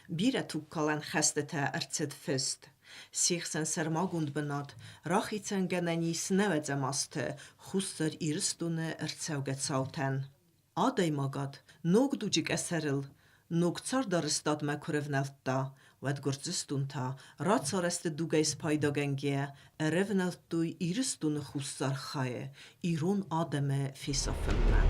bire tukkalan xəstətə ərçət fəst. Sixsən sərmagund bənat, raxicən gənəni snəvəcəmastı, xustır iristunu ərçəvgət sautən. Aday magad, nog ducik əsəril, nog çardaristad məkurevnəltda, vəd gürcüstunta, ratsarəsti dugəys paydagəngiyə, ərevnəltduy iristunu xustar xayə, irun adəmə fisafınmə.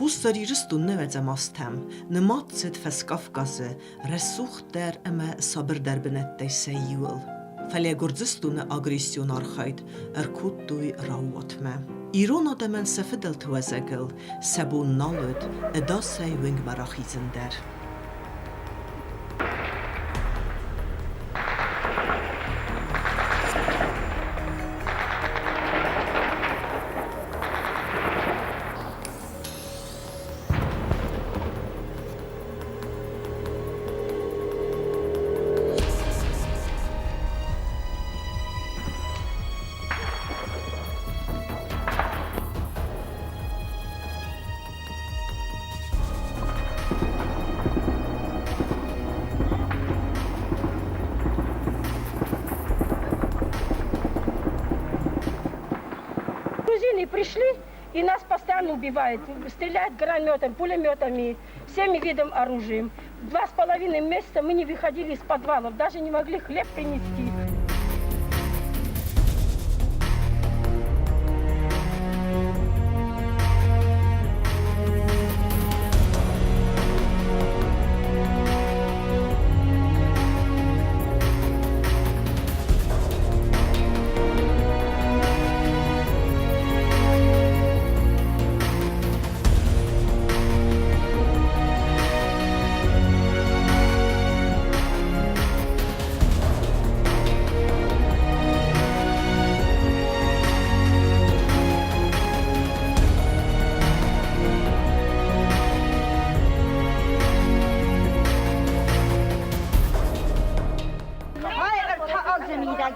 Xustar iristun nevəcəmastəm, nımatcid fəs Qafqazı, rəsux dər əmə sabır dərbinətdə səyyül. Fəliyə Gürcüstunı agresyon arxayd, ərkudduy ravvatmə. İron adəmən səfidəl tüvəzəgil, səbun nalöd, əda səywing məraxizindər. Грузины пришли и нас постоянно убивают, стреляют гранатами, пулеметами, всеми видами оружием. 2,5 месяца мы не выходили из подвалов, даже не могли хлеб принести.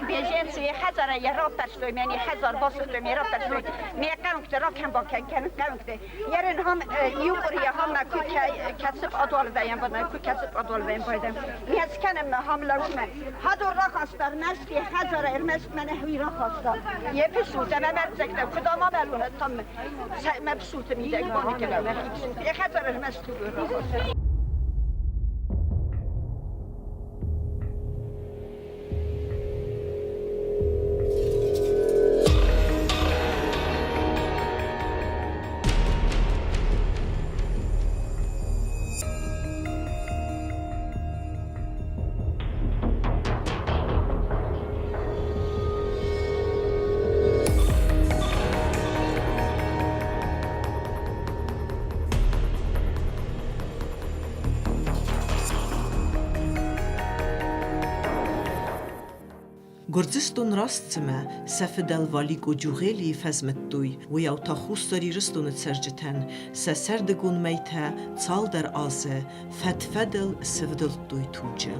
بيجنسي حزر يرابطر شلوم يعني حزر باسختم يرابطر شلوم ميقام كتر راكم باكن كانوا كتر يرن هم يوري هم كسب أطول بيان بدنا كسب أطول بيان بايدم ناس كانوا هم لوشمن هذا راقصتر ناس في حزر إرمس من هوي راقصتر يبسوط أنا مرزق لو كده ما بلونه تم مبسوط ميدك بانك لو يا حزر إرمس تقول Gürcüston rastcımə səfidəl valik o cüğeli fəzmətduy, və yav ta xustari ristonu çərcitən, səsərdigun məytə, çaldər azı, fədfədəl sıvdılduy tucı.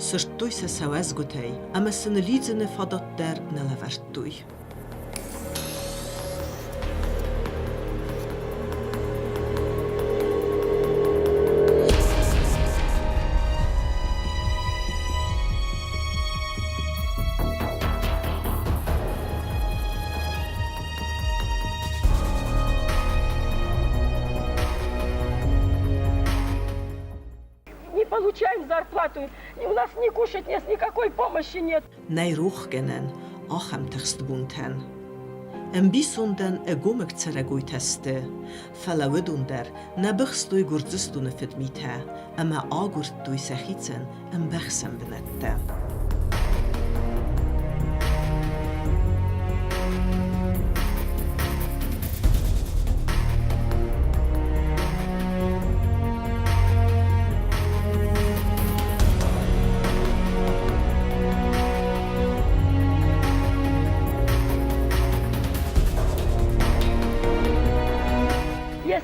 Sırtduy səsəvəz gutəy, əmə sınılizini fadatdər nələvərtduy. Получаем зарплату, и у нас ни кушать нет, никакой помощи нет. Nei ruchgenen, achem textbunten. Embisunden egomik cereguj teste, felawidunder, nebechstuj gurdzistune fidmite, ama agurtuj sechicen, embechsen benette.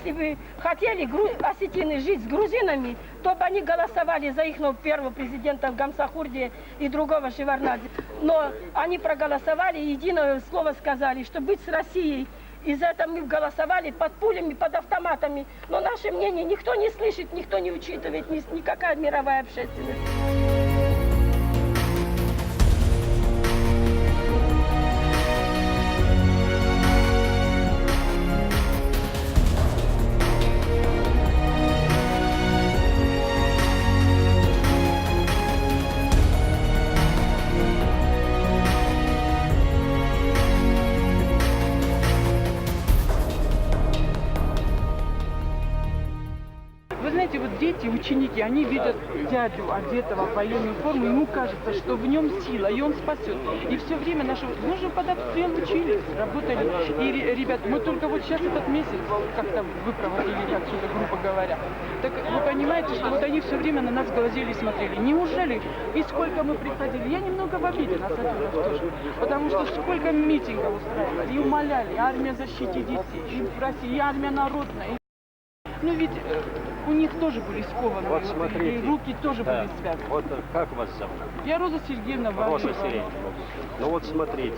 если бы хотели осетины жить с грузинами, то бы они голосовали за их первого президента Гамсахурди и другого Шеварнадзе. Но они проголосовали, единое слово сказали, что быть с Россией. И за это мы голосовали под пулями, под автоматами. Но наше мнение никто не слышит, никто не учитывает, никакая мировая общественность. Вы знаете, вот дети, ученики, они видят дядю, одетого в военную форму, ему кажется, что в нем сила, и он спасет. И все время мы же под обстрел учились, работали. И, ребят, мы только вот сейчас этот месяц как-то выпроводили отсюда, грубо говоря. Так вы понимаете, что вот они все время на нас глазели и смотрели. Неужели? И сколько мы приходили? Я немного в обиде на Сафиров тоже. Потому что сколько митингов устраивали и умоляли, армия защите детей, и в России, и армия народная. Ну ведь у них тоже были скованы, Вот смотрите, и руки тоже были связаны. Вот как вас зовут? Я Роза Сергеевна Роза Валерьевна. Сергеевна. Ну вот смотрите,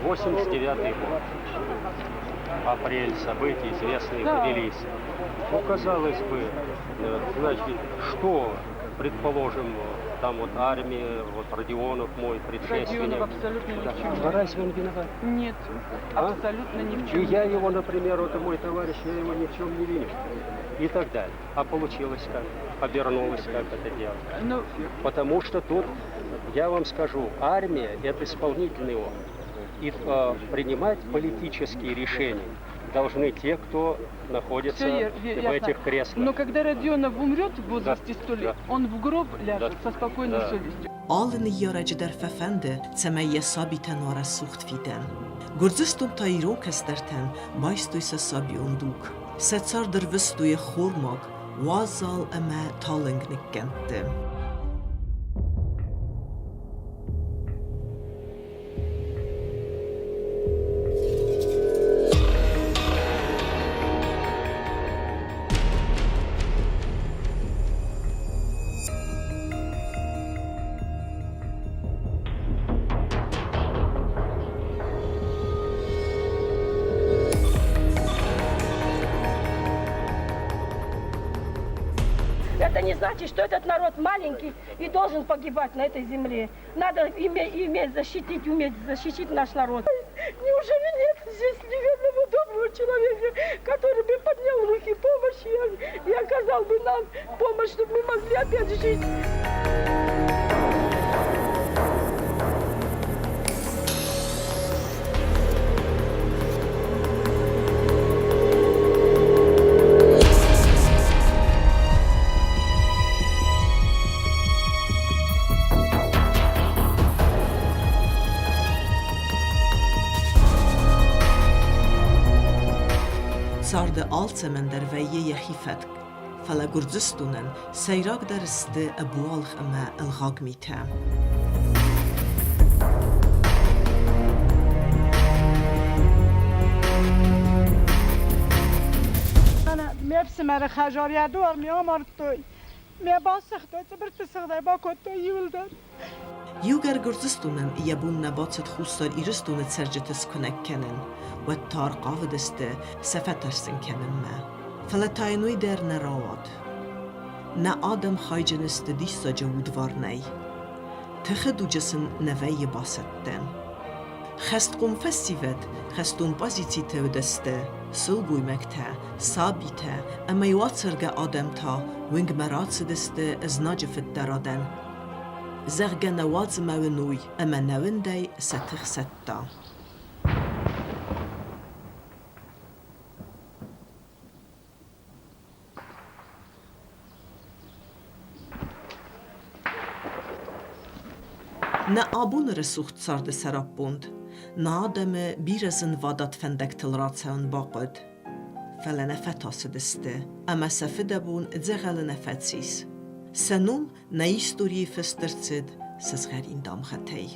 89-й год, апрель, события известные Да. в Тбилиси. Ну, казалось бы, значит, что, предположим, там вот армия, вот Родионов мой предшественник. Родионов абсолютно ни в чем. Да разве он виноват? Нет, А? абсолютно ни в И чем. я его, например, вот мой товарищ, я его ни в чем не виню. И так далее. А получилось как? Обернулось как это дело? Ну, Потому что тут, я вам скажу, армия – это исполнительный орган. И принимать политические решения должны те, кто находится в этих креслах. Но когда Родионов умрет в возрасте 100 лет, Да. он в гроб ляжет Да. со спокойной Да. совестью. Ալն յորեջ դեր ֆեֆենդը ցեմեյե սաբիտեն օրը սուխտ ֆիդեն։ Գորձստուն տայրոք էստերթեն, բայց տույսը սաբիոն դուք։ Սեցար դրվստույը խորմակ, վազալ əmə talınq նկկենտը։ Это не значит, что этот народ маленький и должен погибать на этой земле. Надо уметь защитить наш народ. Неужели нет здесь ни одного доброго человека, который бы поднял руки помощи и оказал бы нам помощь, чтобы мы могли опять жить? Ցարդը ալցեմենդեր վեյե եխիֆետք, ֆալագուրձստունեն, սեյրակ դարստը ըբուալխ əmə ըլղակ միթə։ أنا ميبس مرة خجارية دور ميامر توي مي باسخ توي تبرت بسخداي باكو توي يولدر Յուգեր գորձստունեն իաբուն նաբացդ խուստար իրստունը ծերջետս կնեքքենեն, վետ տար qavıdստը սեֆետարսն կենեն մə։ Ֆլետայնույ դեր նրավատ։ Նա ադմ խայջենստը դիսսաջը ուդվարնեյ։ Թխը դուջսն նվեյը բասետտեն։ Խեստկում ֆեստիվետ, խեստուն պազիցի թևդստը, սլգույ մեկթە, սաբիթە, əməyuatsırgə ադəm թա, վինգ մərացıdստը ըznաջը ֆտտարադեն։ زغجنوات ماونوي أما ناوندي ستخ ستا نا أبون رسوخت صارد سرابوند نا آدم بيرزن وادات فندك تلراتسان باقد فلنا فتاسدسته أما سفدبون زغل نفتسيس سنوم نايستوري فسترتسد سزغرين دام خطي